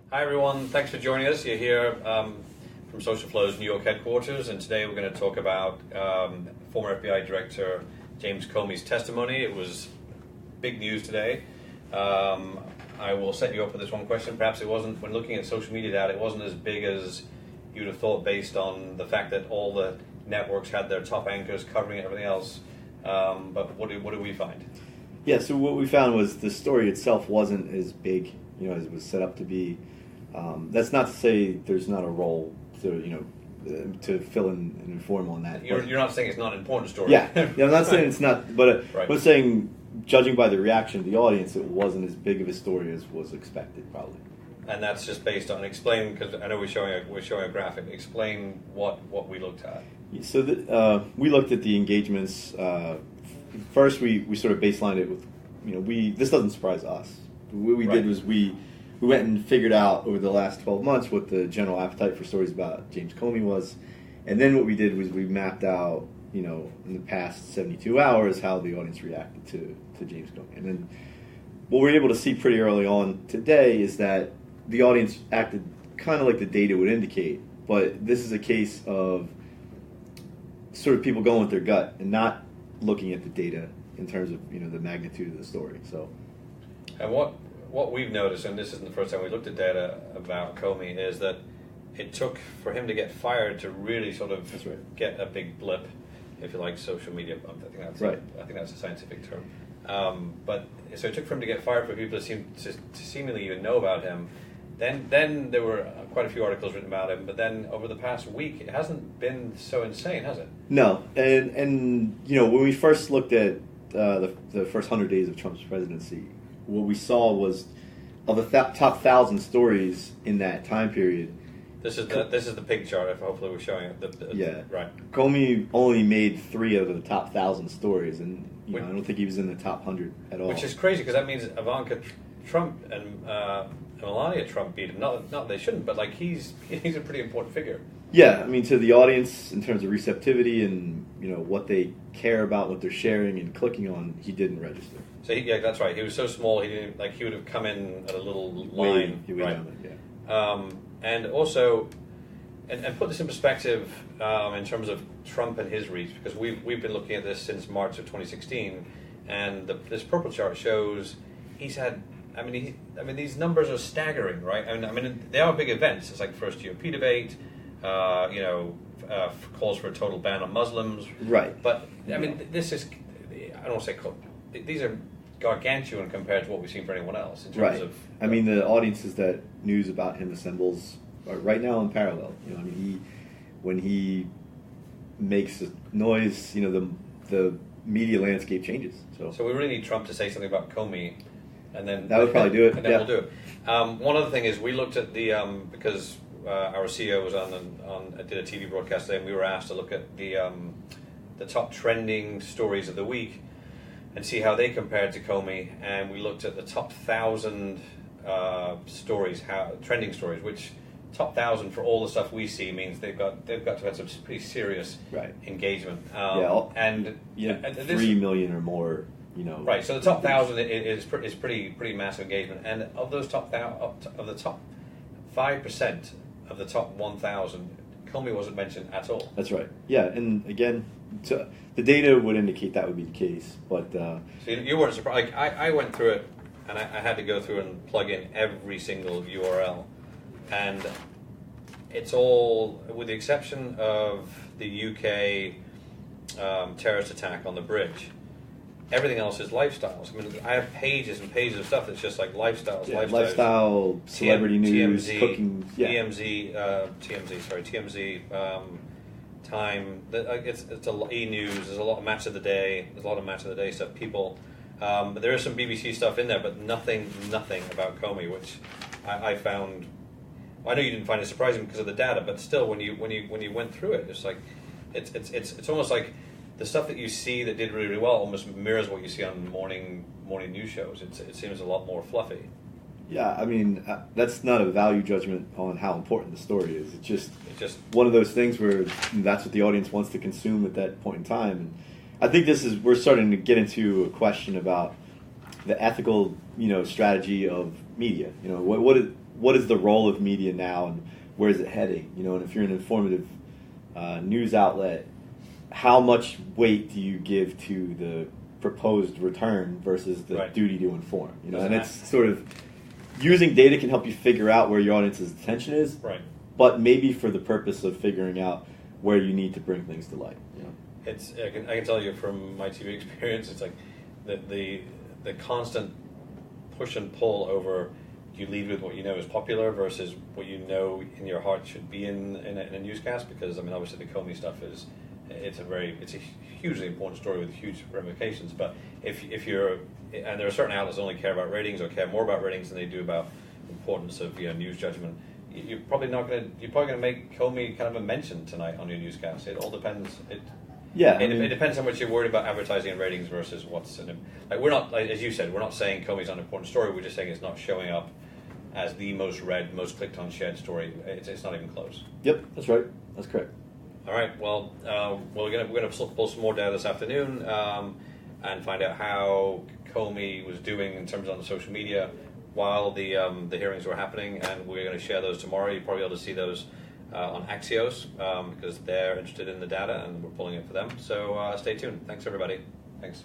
Hi everyone, thanks for joining us. You're here from SocialFlow's New York headquarters, and today we're going to talk about former FBI Director James Comey's testimony. It was big news today. I will set you up with this one question. Perhaps it wasn't, when looking at social media data, it wasn't as big as you'd have thought based on the fact that all the networks had their top anchors covering everything else. But what do we find? Yeah, so what we found was the story itself wasn't as big, as it was set up to be. That's not to say there's not a role to fill in and inform on that. You're not saying it's not an important story. Yeah, I'm not saying it's not, but right. I'm saying, judging by the reaction of the audience, it wasn't as big of a story as was expected, probably. And that's just based on, explain, because I know we're showing a graphic. Explain what we looked at. So we looked at the engagements. First, we sort of baselined it with, this doesn't surprise us. What we did was we went and figured out over the last 12 months what the general appetite for stories about James Comey was. And then what we did was we mapped out, in the past 72 hours, how the audience reacted to James Comey. And then what we're able to see pretty early on today is that the audience acted kind of like the data would indicate. But this is a case of sort of people going with their gut and not looking at the data in terms of, the magnitude of the story. So, and what we've noticed, and this isn't the first time we looked at data about Comey, is that it took for him to get fired to really sort of get a big blip, if you like, social media bump. I think that's a scientific term. But so it took for him to get fired for people to seemingly even know about him. Then there were quite a few articles written about him, but then over the past week, it hasn't been so insane, has it? No, and when we first looked at the first 100 days of Trump's presidency, what we saw was of the top 1,000 stories in that time period. This is the pig chart. If hopefully we're showing it. Right. Comey only made 3 out of the top 1,000 stories, and I don't think he was in the top 100 at all. Which is crazy because that means Ivanka Trump and Melania Trump beat him. Not that they shouldn't, but he's a pretty important figure. Yeah, to the audience in terms of receptivity and what they care about, what they're sharing and clicking on, he didn't register. So that's right. He was so small. He didn't he would have come in at a little line, right? And also, and put this in perspective in terms of Trump and his reach, because we've been looking at this since March of 2016, and this purple chart shows he's had. These numbers are staggering, right? They are big events. It's like first GOP debate, calls for a total ban on Muslims. Right. But, this is, I don't want to say, these are gargantuan compared to what we've seen for anyone else in terms of... the audiences that news about him assembles are right now in parallel. When he makes a noise, the media landscape changes. So we really need Trump to say something about Comey. And then that would probably do it. And then we'll do it. One other thing is we looked at the because our CEO was did a TV broadcast today, and we were asked to look at the top trending stories of the week and see how they compared to Comey. And we looked at the top 1,000 stories, trending stories, which top 1,000 for all the stuff we see means they've got to have some pretty serious engagement. And 3 million or more. Right, so the top 1,000 is pretty massive engagement, and of those top 5% of the top 1,000, Comey wasn't mentioned at all. That's right. Yeah, and again, the data would indicate that would be the case, but so you weren't surprised. I went through it, and I had to go through and plug in every single URL, and it's all, with the exception of the UK terrorist attack on the bridge. Everything else is lifestyles. I have pages and pages of stuff that's just like lifestyles. Lifestyle, celebrity news, TMZ, cooking. TMZ, Time. It's a e-news. There's a lot of match of the day. There's a lot of match of the day stuff. People, but there is some BBC stuff in there, but nothing about Comey, which I found. I know you didn't find it surprising because of the data, but still, when you went through it, it's like it's almost like. The stuff that you see that did really, really well almost mirrors what you see on morning news shows. It seems a lot more fluffy. Yeah, that's not a value judgment on how important the story is. It's just one of those things where that's what the audience wants to consume at that point in time. And I think we're starting to get into a question about the ethical, strategy of media. what is the role of media now and where is it heading? And if you're an informative news outlet, how much weight do you give to the proposed return versus the duty to inform? And it's sort of using data can help you figure out where your audience's attention is, but maybe for the purpose of figuring out where you need to bring things to light. I can tell you from my TV experience, it's like the constant push and pull over. You lead with what you know is popular versus what you know in your heart should be in a newscast, because obviously the Comey stuff it's a hugely important story with huge ramifications. But if you're, and there are certain outlets that only care about ratings or care more about ratings than they do about importance of news judgment, you're probably going to make Comey kind of a mention tonight on your newscast. It all depends. It depends how much you're worried about advertising and ratings versus what's in it. Like, we're not, as you said, we're not saying Comey's not an important story. We're just saying it's not showing up as the most read, most clicked on, shared story. It's not even close. Yep, that's right. That's correct. All right. Well, we're gonna pull some more data this afternoon and find out how Comey was doing in terms of on social media while the hearings were happening, and we're going to share those tomorrow. You'll probably be able to see those on Axios because they're interested in the data and we're pulling it for them. So stay tuned. Thanks, everybody. Thanks.